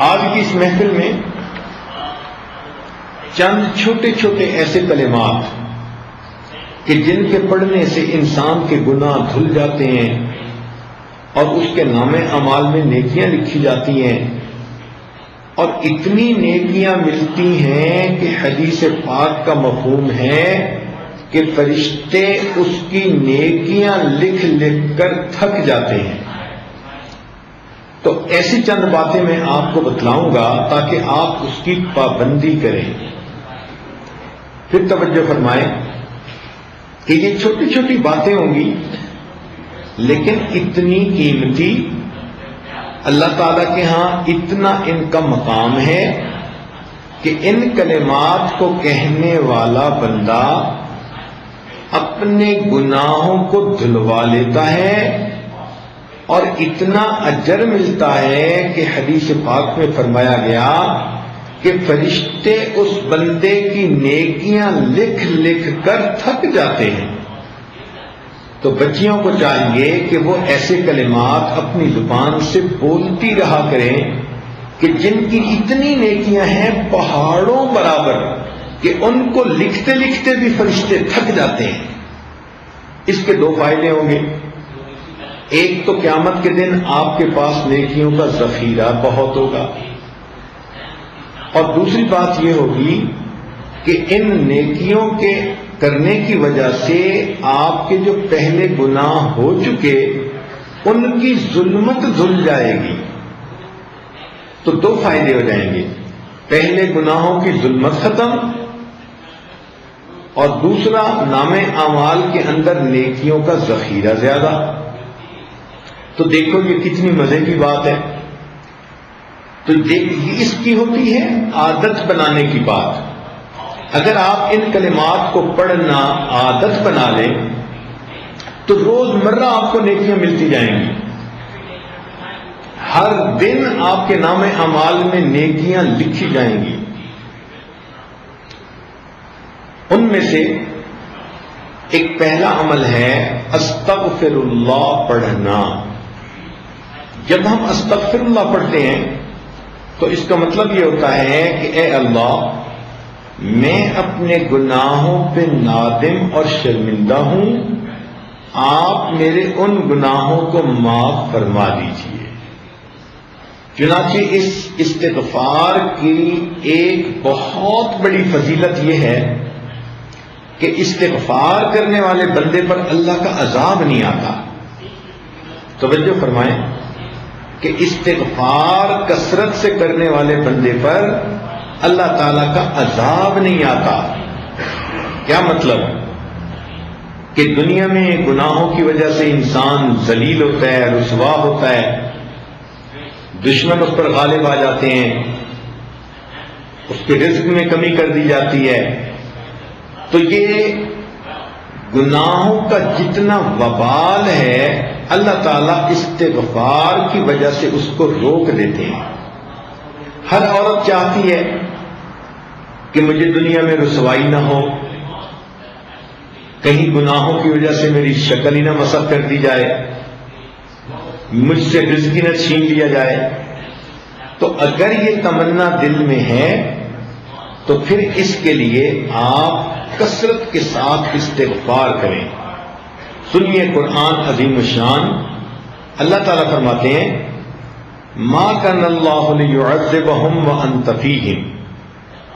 آج کی اس محفل میں چند چھوٹے چھوٹے ایسے کلمات کہ جن کے پڑھنے سے انسان کے گناہ دھل جاتے ہیں اور اس کے نامے اعمال میں نیکیاں لکھی جاتی ہیں، اور اتنی نیکیاں ملتی ہیں کہ حدیث پاک کا مفہوم ہے کہ فرشتے اس کی نیکیاں لکھ لکھ کر تھک جاتے ہیں۔ تو ایسی چند باتیں میں آپ کو بتلاؤں گا تاکہ آپ اس کی پابندی کریں۔ پھر توجہ فرمائیں کہ یہ چھوٹی چھوٹی باتیں ہوں گی لیکن اتنی قیمتی، اللہ تعالیٰ کے ہاں اتنا ان کا مقام ہے کہ ان کلمات کو کہنے والا بندہ اپنے گناہوں کو دھلوا لیتا ہے اور اتنا اجر ملتا ہے کہ حدیث پاک میں فرمایا گیا کہ فرشتے اس بندے کی نیکیاں لکھ لکھ کر تھک جاتے ہیں۔ تو بچیوں کو چاہیے کہ وہ ایسے کلمات اپنی زبان سے بولتی رہا کریں کہ جن کی اتنی نیکیاں ہیں پہاڑوں برابر کہ ان کو لکھتے لکھتے بھی فرشتے تھک جاتے ہیں۔ اس کے دو فائدے ہوں گے۔ ایک تو قیامت کے دن آپ کے پاس نیکیوں کا ذخیرہ بہت ہوگا، اور دوسری بات یہ ہوگی کہ ان نیکیوں کے کرنے کی وجہ سے آپ کے جو پہلے گناہ ہو چکے ان کی ظلمت دھل جائے گی۔ تو دو فائدے ہو جائیں گے، پہلے گناہوں کی ظلمت ختم، اور دوسرا نامے اعمال کے اندر نیکیوں کا ذخیرہ زیادہ۔ تو دیکھو یہ کتنی مزے کی بات ہے۔ تو اس کی ہوتی ہے عادت بنانے کی بات۔ اگر آپ ان کلمات کو پڑھنا عادت بنا لیں تو روز مرہ آپ کو نیکیاں ملتی جائیں گی۔ ہر دن آپ کے نام اعمال میں نیکیاں لکھی جائیں گی۔ ان میں سے ایک پہلا عمل ہے استغفر اللہ پڑھنا۔ جب ہم استغفر اللہ پڑھتے ہیں تو اس کا مطلب یہ ہوتا ہے کہ اے اللہ، میں اپنے گناہوں پہ نادم اور شرمندہ ہوں، آپ میرے ان گناہوں کو معاف فرما دیجیے۔ چنانچہ اس استغفار کی ایک بہت بڑی فضیلت یہ ہے کہ استغفار کرنے والے بندے پر اللہ کا عذاب نہیں آتا۔ توجہ فرمائیں کہ استغفار کثرت سے کرنے والے بندے پر اللہ تعالیٰ کا عذاب نہیں آتا۔ کیا مطلب؟ کہ دنیا میں گناہوں کی وجہ سے انسان ذلیل ہوتا ہے، رسوا ہوتا ہے، دشمن اس پر غالب آ جاتے ہیں، اس کے رزق میں کمی کر دی جاتی ہے۔ تو یہ گناہوں کا جتنا وبال ہے اللہ تعالیٰ استغفار کی وجہ سے اس کو روک دیتے ہیں۔ ہر عورت چاہتی ہے کہ مجھے دنیا میں رسوائی نہ ہو، کہیں گناہوں کی وجہ سے میری شکل ہی نہ مسخ کر دی جائے، مجھ سے رزق ہی نہ چھین لیا جائے۔ تو اگر یہ تمنا دل میں ہے تو پھر اس کے لیے آپ کثرت کے ساتھ استغفار کریں۔ سنیے قرآن عظیم الشان، اللہ تعالیٰ فرماتے ہیں ما کان اللہ لیعذبہم وانت فیہم،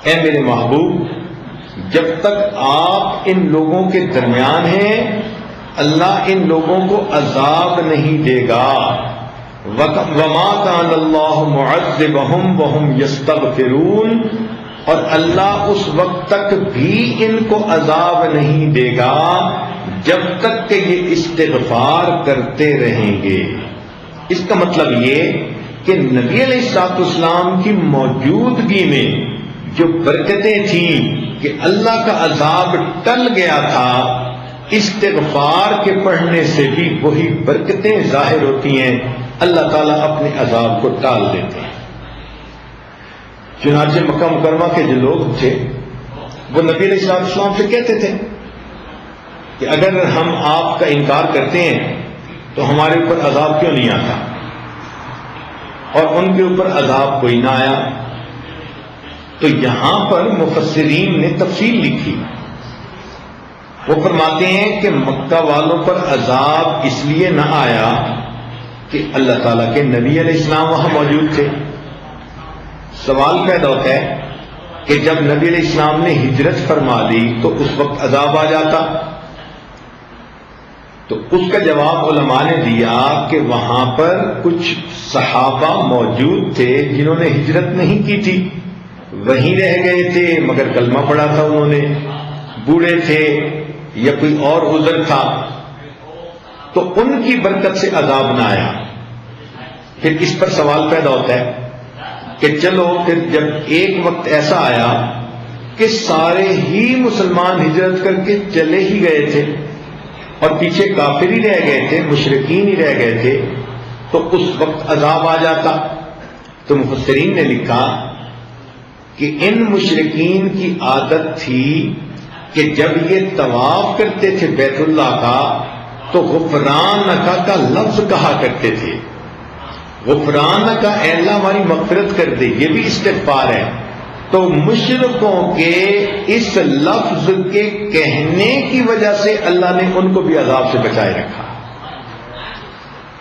اے میرے محبوب جب تک آپ ان لوگوں کے درمیان ہیں اللہ ان لوگوں کو عذاب نہیں دے گا۔ وما کان اللہ معذبہم وہم یستغفرون، اور اللہ اس وقت تک بھی ان کو عذاب نہیں دے گا جب تک کہ یہ استغفار کرتے رہیں گے۔ اس کا مطلب یہ کہ نبی علیہ الصلوۃ والسلام کی موجودگی میں جو برکتیں تھیں کہ اللہ کا عذاب ٹل گیا تھا، استغفار کے پڑھنے سے بھی وہی برکتیں ظاہر ہوتی ہیں، اللہ تعالیٰ اپنے عذاب کو ٹال دیتے ہیں۔ چنانچہ مکہ مکرمہ کے جو لوگ تھے وہ نبی علیہ الصلوۃ والسلام سے کہتے تھے کہ اگر ہم آپ کا انکار کرتے ہیں تو ہمارے اوپر عذاب کیوں نہیں آتا؟ اور ان کے اوپر عذاب کوئی نہ آیا. تو یہاں پر مفسرین نے تفصیل لکھی. وہ فرماتے ہیں کہ مکہ والوں پر عذاب اس لیے نہ آیا کہ اللہ تعالیٰ کے نبی علیہ السلام وہاں موجود تھے. سوال پیدا ہوتا ہے کہ جب نبی علیہ السلام نے ہجرت فرما لی تو اس وقت عذاب آ جاتا. تو اس کا جواب علماء نے دیا کہ وہاں پر کچھ صحابہ موجود تھے جنہوں نے ہجرت نہیں کی تھی، وہیں رہ گئے تھے مگر کلمہ پڑھا تھا انہوں نے، بوڑھے تھے یا کوئی اور عذر تھا، تو ان کی برکت سے عذاب نہ آیا. پھر اس پر سوال پیدا ہوتا ہے کہ چلو پھر جب ایک وقت ایسا آیا کہ سارے ہی مسلمان ہجرت کر کے چلے ہی گئے تھے اور پیچھے کافر ہی رہ گئے تھے، مشرکین ہی رہ گئے تھے، تو اس وقت عذاب آ جاتا. تو مفسرین نے لکھا کہ ان مشرکین کی عادت تھی کہ جب یہ طواف کرتے تھے بیت اللہ کا تو غفرانک کا لفظ کہا کرتے تھے. غفرانک کا، اے اللہ ہماری مغفرت کر دے، یہ بھی استغفار ہے. تو مشرکوں کے اس لفظ کے کہنے کی وجہ سے اللہ نے ان کو بھی عذاب سے بچائے رکھا.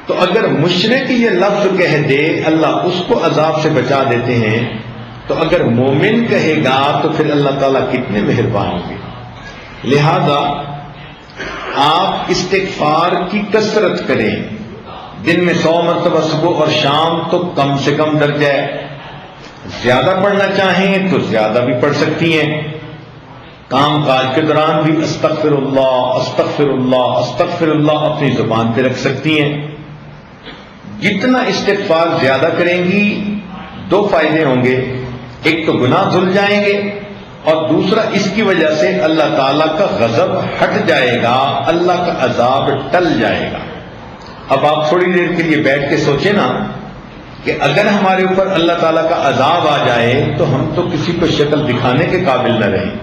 تو اگر مشرک یہ لفظ کہہ دے اللہ اس کو عذاب سے بچا دیتے ہیں، تو اگر مومن کہے گا تو پھر اللہ تعالیٰ کتنے مہربان ہوں گے. لہذا آپ استغفار کی کثرت کریں. دن میں 100 مرتبہ صبح اور شام تو کم سے کم درجہ ہے. زیادہ پڑھنا چاہیں تو زیادہ بھی پڑھ سکتی ہیں. کام کاج کے دوران بھی استغفر اللہ استغفر اللہ استغفر اللہ اپنی زبان پہ رکھ سکتی ہیں. جتنا استغفار زیادہ کریں گی 2 فائدے ہوں گے. ایک تو گناہ دھل جائیں گے، اور دوسرا اس کی وجہ سے اللہ تعالیٰ کا غضب ہٹ جائے گا، اللہ کا عذاب ٹل جائے گا. اب آپ تھوڑی دیر کے لیے بیٹھ کے سوچیں نا کہ اگر ہمارے اوپر اللہ تعالیٰ کا عذاب آ جائے تو ہم تو کسی کو شکل دکھانے کے قابل نہ رہیں.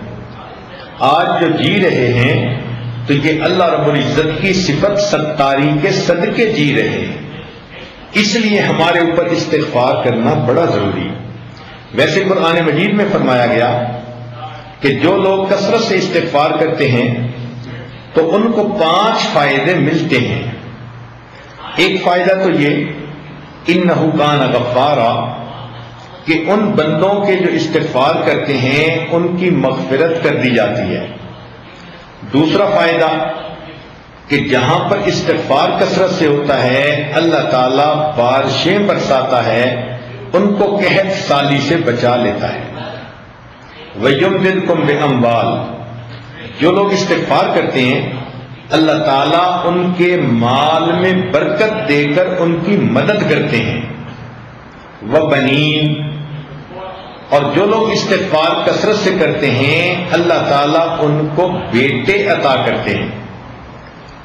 آج جو جی رہے ہیں تو یہ اللہ رب العزت کی صفت ستاری کے صدقے جی رہے ہیں. اس لیے ہمارے اوپر استغفار کرنا بڑا ضروری. ویسے قرآن مجید میں فرمایا گیا کہ جو لوگ کثرت سے استغفار کرتے ہیں تو ان کو 5 فائدے ملتے ہیں. ایک فائدہ تو یہ انہ کان غفارا، کہ ان بندوں کے جو استغفار کرتے ہیں ان کی مغفرت کر دی جاتی ہے. دوسرا فائدہ کہ جہاں پر استغفار کثرت سے ہوتا ہے اللہ تعالیٰ بارشیں برساتا ہے، ان کو قحط سالی سے بچا لیتا ہے. وَيُمْدِدْكُمْ بِأَمْوَالٍ، جو لوگ استغفار کرتے ہیں اللہ تعالیٰ ان کے مال میں برکت دے کر ان کی مدد کرتے ہیں. وَبَنِينَ، اور جو لوگ استغفار کثرت سے کرتے ہیں اللہ تعالیٰ ان کو بیٹے عطا کرتے ہیں.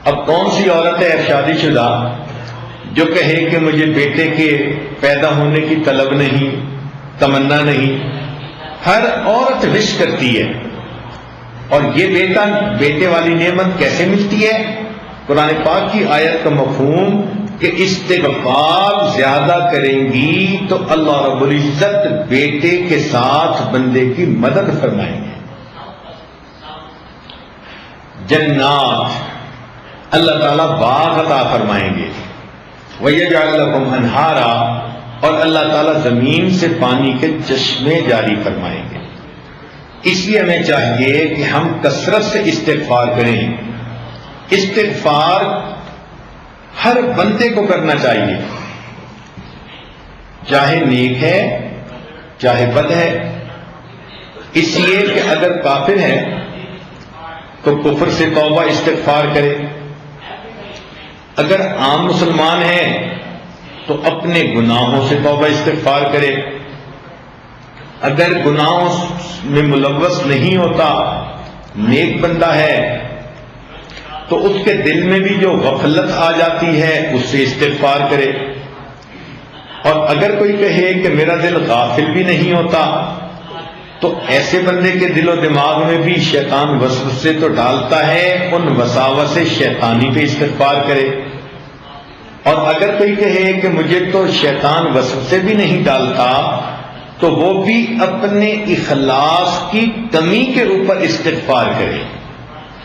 اب کون سی عورت ہے شادی شدہ جو کہے کہ مجھے بیٹے کے پیدا ہونے کی طلب نہیں، تمنا نہیں؟ ہر عورت وش کرتی ہے. اور یہ بیٹے والی نعمت کیسے ملتی ہے؟ قرآن پاک کی آیت کا مفہوم کہ استغفار زیادہ کریں گی تو اللہ رب العزت بیٹے کے ساتھ بندے کی مدد فرمائیں گے. جنات، اللہ تعالیٰ باغ عطا فرمائیں گے. وَيَجْعَلْ لَكُمْ أَنْهَارًا، اور اللہ تعالیٰ زمین سے پانی کے چشمے جاری فرمائیں گے. اس لیے ہمیں چاہیے کہ ہم کثرت سے استغفار کریں. استغفار ہر بندے کو کرنا چاہیے، چاہے نیک ہے چاہے بد ہے. اس لیے کہ اگر کافر ہے تو کفر سے توبہ استغفار کرے، اگر عام مسلمان ہے تو اپنے گناہوں سے توبہ استغفار کرے، اگر گناہوں میں ملوث نہیں ہوتا، نیک بندہ ہے، تو اس کے دل میں بھی جو غفلت آ جاتی ہے اس سے استغفار کرے. اور اگر کوئی کہے کہ میرا دل غافل بھی نہیں ہوتا، تو ایسے بندے کے دل و دماغ میں بھی شیطان وسوسے تو ڈالتا ہے، ان وساوس شیطانی پہ استغفار کرے. اور اگر کوئی کہے کہ مجھے تو شیطان وسوسے سے بھی نہیں ڈالتا، تو وہ بھی اپنے اخلاص کی کمی کے اوپر استغفار کرے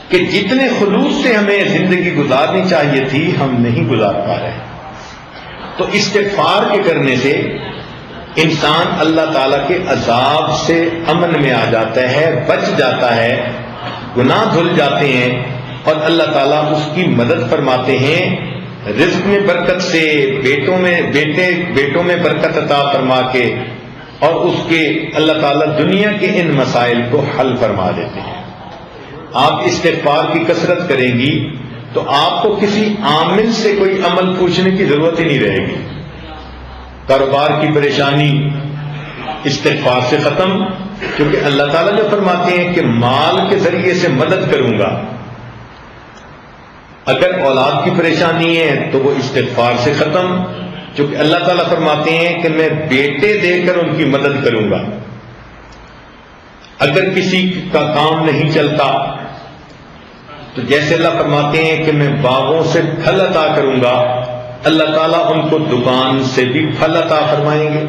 کہ جتنے خلوص سے ہمیں زندگی گزارنی چاہیے تھی ہم نہیں گزار پا رہے۔ تو استغفار کے کرنے سے انسان اللہ تعالیٰ کے عذاب سے امن میں آ جاتا ہے، بچ جاتا ہے، گناہ دھل جاتے ہیں، اور اللہ تعالیٰ اس کی مدد فرماتے ہیں، رزق میں برکت سے، بیٹوں میں برکت عطا فرما کے، اور اس کے اللہ تعالیٰ دنیا کے ان مسائل کو حل فرما دیتے ہیں۔ آپ استغفار کی کثرت کریں گی تو آپ کو کسی عامل سے کوئی عمل پوچھنے کی ضرورت ہی نہیں رہے گی۔ کاروبار کی پریشانی استغفار سے ختم، کیونکہ اللہ تعالیٰ جو فرماتے ہیں کہ مال کے ذریعے سے مدد کروں گا۔ اگر اولاد کی پریشانی ہے تو وہ استغفار سے ختم، کیونکہ اللہ تعالیٰ فرماتے ہیں کہ میں بیٹے دے کر ان کی مدد کروں گا۔ اگر کسی کا کام نہیں چلتا تو جیسے اللہ فرماتے ہیں کہ میں باغوں سے پھل عطا کروں گا، اللہ تعالیٰ ان کو دکان سے بھی پھل عطا فرمائیں گے،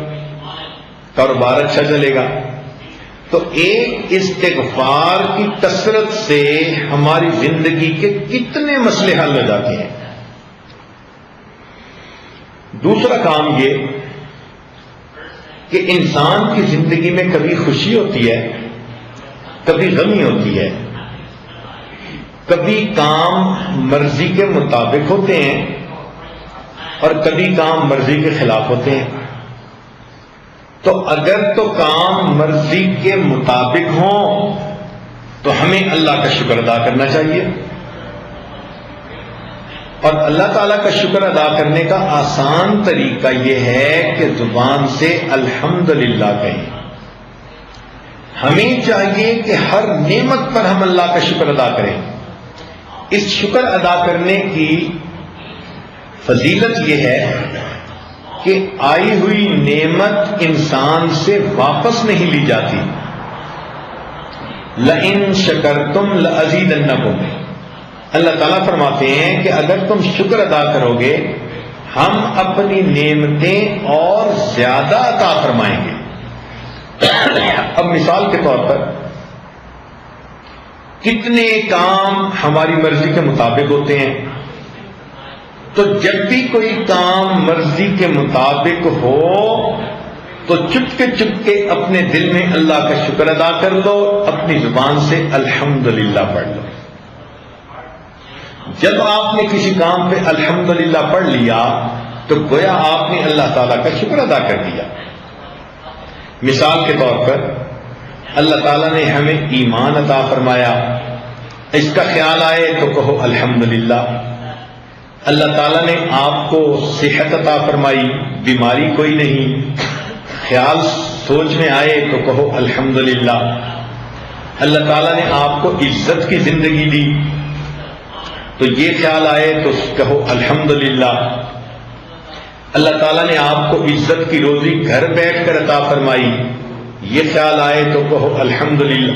کاروبار اچھا چلے گا۔ تو ایک استغفار کی کثرت سے ہماری زندگی کے کتنے مسئلے حل ہو جاتے ہیں۔ دوسرا کام یہ کہ انسان کی زندگی میں کبھی خوشی ہوتی ہے، کبھی غمی ہوتی ہے، کبھی کام مرضی کے مطابق ہوتے ہیں اور کبھی کام مرضی کے خلاف ہوتے ہیں۔ تو اگر تو کام مرضی کے مطابق ہوں تو ہمیں اللہ کا شکر ادا کرنا چاہیے، اور اللہ تعالیٰ کا شکر ادا کرنے کا آسان طریقہ یہ ہے کہ زبان سے الحمدللہ کہیں۔ ہمیں چاہیے کہ ہر نعمت پر ہم اللہ کا شکر ادا کریں۔ اس شکر ادا کرنے کی فضیلت یہ ہے کہ آئی ہوئی نعمت انسان سے واپس نہیں لی جاتی۔ لئن شکرتم لازیدنکم، اللہ تعالیٰ فرماتے ہیں کہ اگر تم شکر ادا کرو گے ہم اپنی نعمتیں اور زیادہ عطا فرمائیں گے۔ اب مثال کے طور پر کتنے کام ہماری مرضی کے مطابق ہوتے ہیں، تو جب بھی کوئی کام مرضی کے مطابق ہو تو چپ کے اپنے دل میں اللہ کا شکر ادا کر لو، اپنی زبان سے الحمدللہ پڑھ لو۔ جب آپ نے کسی کام پہ الحمدللہ پڑھ لیا تو گویا آپ نے اللہ تعالیٰ کا شکر ادا کر دیا۔ مثال کے طور پر اللہ تعالیٰ نے ہمیں ایمان عطا فرمایا، اس کا خیال آئے تو کہو الحمدللہ۔ اللہ تعالیٰ نے آپ کو صحت عطا فرمائی، بیماری کوئی نہیں، خیال سوچ میں آئے تو کہو الحمدللہ۔ اللہ تعالیٰ نے آپ کو عزت کی زندگی دی تو یہ خیال آئے تو کہو الحمدللہ۔ اللہ تعالیٰ نے آپ کو عزت کی روزی گھر بیٹھ کر عطا فرمائی، یہ خیال آئے تو کہو الحمدللہ۔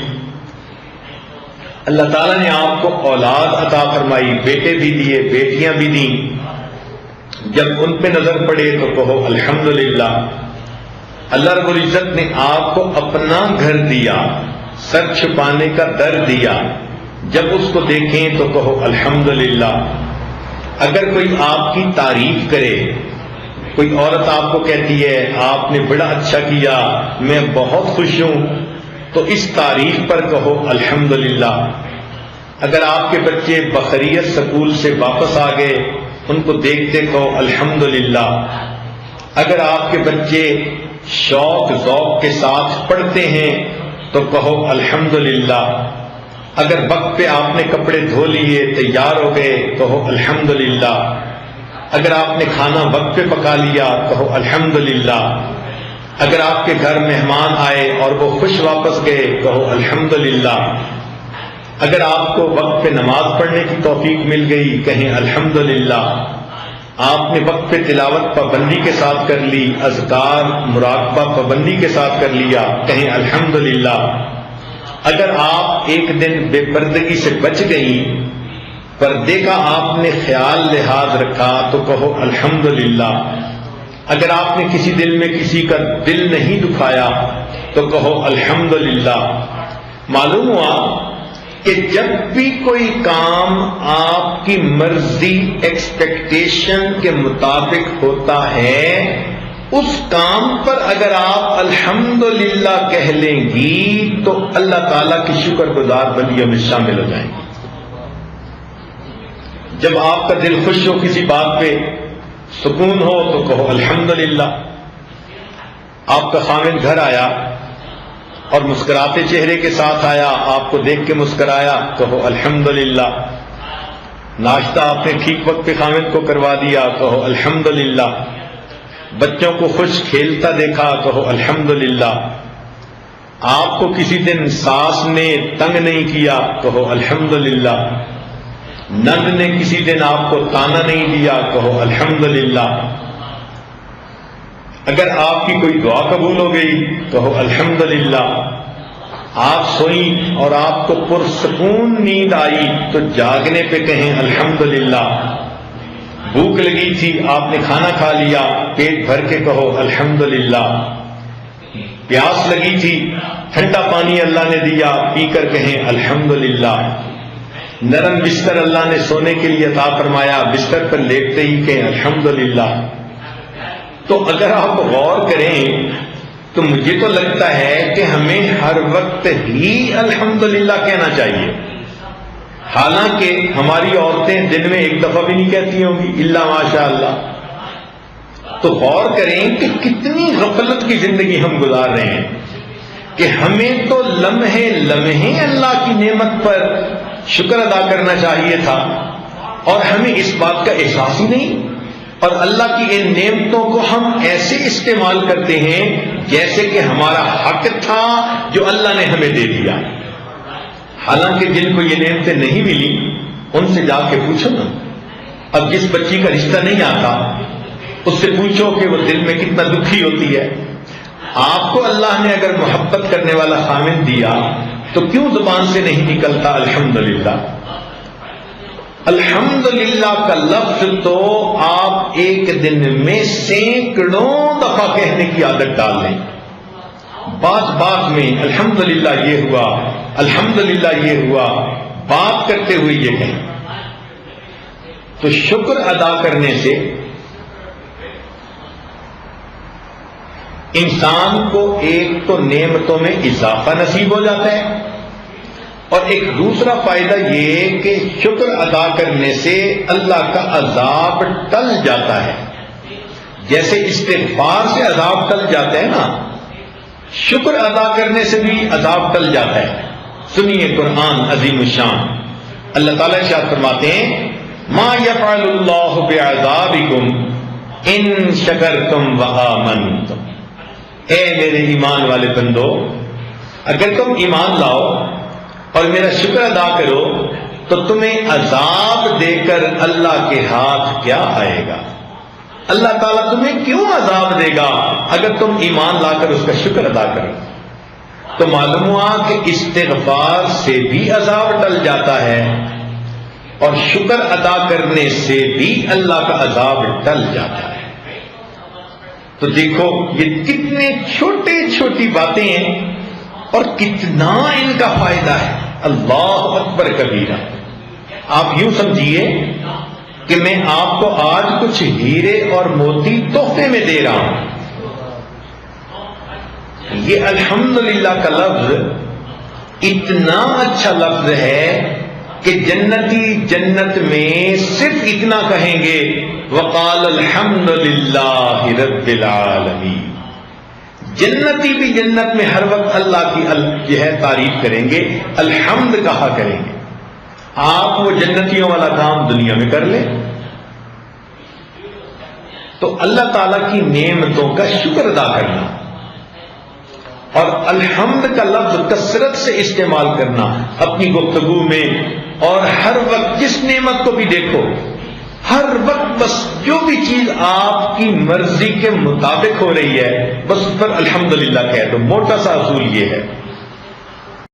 اللہ تعالیٰ نے آپ کو اولاد عطا فرمائی، بیٹے بھی دیے، بیٹیاں بھی دیں، جب ان پہ نظر پڑے تو کہو الحمدللہ۔ اللہ رب العزت نے آپ کو اپنا گھر دیا، سر چھپانے کا در دیا، جب اس کو دیکھیں تو کہو الحمدللہ۔ اگر کوئی آپ کی تعریف کرے، کوئی عورت آپ کو کہتی ہے آپ نے بڑا اچھا کیا، میں بہت خوش ہوں، تو اس تعریف پر کہو الحمدللہ۔ اگر آپ کے بچے بخیریت سکول سے واپس آ گئے، ان کو دیکھتے کہو الحمدللہ۔ اگر آپ کے بچے شوق ذوق کے ساتھ پڑھتے ہیں تو کہو الحمدللہ۔ اگر وقت پہ آپ نے کپڑے دھو لیے، تیار ہو گئے، کہو الحمدللہ۔ اگر آپ نے کھانا وقت پہ پکا لیا، کہو الحمدللہ۔ اگر آپ کے گھر مہمان آئے اور وہ خوش واپس گئے، کہو الحمدللہ۔ اگر آپ کو وقت پہ نماز پڑھنے کی توفیق مل گئی، کہیں الحمدللہ۔ آپ نے وقت پہ تلاوت پابندی کے ساتھ کر لی، اذکار مراقبہ پابندی کے ساتھ کر لیا، کہیں الحمدللہ۔ اگر آپ ایک دن بے پردگی سے بچ گئیں پردے کا آپ نے خیال لحاظ رکھا تو کہو الحمدللہ، اگر آپ نے کسی دل میں کسی کا دل نہیں دکھایا تو کہو الحمدللہ۔ معلوم ہوا کہ جب بھی کوئی کام آپ کی مرضی ایکسپیکٹیشن کے مطابق ہوتا ہے، اس کام پر اگر آپ الحمدللہ کہہ لیں گی تو اللہ تعالیٰ کی شکر گزار بندیوں میں شامل ہو جائیں گے۔ جب آپ کا دل خوش ہو کسی بات پہ، سکون ہو، تو کہو الحمدللہ۔ آپ کا خامد گھر آیا اور مسکراتے چہرے کے ساتھ آیا، آپ کو دیکھ کے مسکرایا، کہو الحمدللہ۔ ناشتہ آپ نے ٹھیک وقت پہ خامد کو کروا دیا، کہو الحمدللہ۔ بچوں کو خوش کھیلتا دیکھا، کہو الحمدللہ۔ آپ کو کسی دن ساس نے تنگ نہیں کیا، کہو الحمدللہ۔ نند نے کسی دن آپ کو تانا نہیں دیا، کہو الحمدللہ۔ اگر آپ کی کوئی دعا قبول ہو گئی، کہو الحمدللہ۔ آپ سوئیں اور آپ کو پرسکون نیند آئی تو جاگنے پہ کہیں الحمدللہ۔ بھوک لگی تھی، آپ نے کھانا کھا لیا، پیٹ بھر کے کہو الحمدللہ۔ پیاس لگی تھی، ٹھنڈا پانی اللہ نے دیا، پی کر کہیں الحمدللہ۔ نرم بستر اللہ نے سونے کے لیے عطا فرمایا، بستر پر لیٹتے ہی کہیں الحمدللہ۔ تو اگر آپ غور کریں تو مجھے تو لگتا ہے کہ ہمیں ہر وقت ہی الحمدللہ کہنا چاہیے، حالانکہ ہماری عورتیں دن میں ایک دفعہ بھی نہیں کہتی ہوں گی الا ماشاء اللہ۔ تو غور کریں کہ کتنی غفلت کی زندگی ہم گزار رہے ہیں کہ ہمیں تو لمحے لمحے اللہ کی نعمت پر شکر ادا کرنا چاہیے تھا، اور ہمیں اس بات کا احساس ہی نہیں، اور اللہ کی ان نعمتوں کو ہم ایسے استعمال کرتے ہیں جیسے کہ ہمارا حق تھا جو اللہ نے ہمیں دے دیا۔ حالانکہ جن کو یہ نعمتیں نہیں ملی ان سے جا کے پوچھو نا۔ اب جس بچی کا رشتہ نہیں آتا اس سے پوچھو کہ وہ دل میں کتنا دکھی ہوتی ہے۔ آپ کو اللہ نے اگر محبت کرنے والا خامد دیا تو کیوں زبان سے نہیں نکلتا الحمدللہ؟ الحمدللہ کا لفظ تو آپ ایک دن میں سینکڑوں دفعہ کہنے کی عادت ڈال لیں۔ بات بات میں الحمدللہ یہ ہوا، الحمدللہ یہ ہوا، بات کرتے ہوئے یہ کہیں۔ تو شکر ادا کرنے سے انسان کو ایک تو نعمتوں میں اضافہ نصیب ہو جاتا ہے، اور ایک دوسرا فائدہ یہ کہ شکر ادا کرنے سے اللہ کا عذاب ٹل جاتا ہے۔ جیسے استغفار سے عذاب ٹل جاتا ہے نا، شکر ادا کرنے سے بھی عذاب ٹل جاتا ہے۔ سنیے قرآن عظیم الشان، اللہ تعالیٰ ارشاد فرماتے ہیں ما یفعل اللہ بعذابکم ان شکرتم وآمنتم۔ اے میرے ایمان والے بندو، اگر تم ایمان لاؤ اور میرا شکر ادا کرو تو تمہیں عذاب دے کر اللہ کے ہاتھ کیا آئے گا؟ اللہ تعالیٰ تمہیں کیوں عذاب دے گا اگر تم ایمان لا کر اس کا شکر ادا کرو؟ تو معلوم ہوا کہ استغفار سے بھی عذاب ٹل جاتا ہے، اور شکر ادا کرنے سے بھی اللہ کا عذاب ٹل جاتا ہے۔ تو دیکھو یہ کتنے چھوٹی چھوٹی باتیں ہیں اور کتنا ان کا فائدہ ہے۔ اللہ اکبر کبیرہ۔ آپ یوں سمجھیے کہ میں آپ کو آج کچھ ہیرے اور موتی تحفے میں دے رہا ہوں۔ یہ الحمدللہ کا لفظ اتنا اچھا لفظ ہے کہ جنتی جنت میں صرف اتنا کہیں گے وقال الحمدللہ رب العالمین۔ جنتی بھی جنت میں ہر وقت اللہ کی جو ہے تعریف کریں گے، الحمد کہا کریں گے۔ آپ وہ جنتیوں والا کام دنیا میں کر لیں۔ تو اللہ تعالیٰ کی نعمتوں کا شکر ادا کرنا اور الحمد کا لفظ کثرت سے استعمال کرنا اپنی گفتگو میں، اور ہر وقت جس نعمت کو بھی دیکھو، ہر وقت بس جو بھی چیز آپ کی مرضی کے مطابق ہو رہی ہے بس اس پر الحمدللہ کہہ دو۔ موٹا سا اصول یہ ہے۔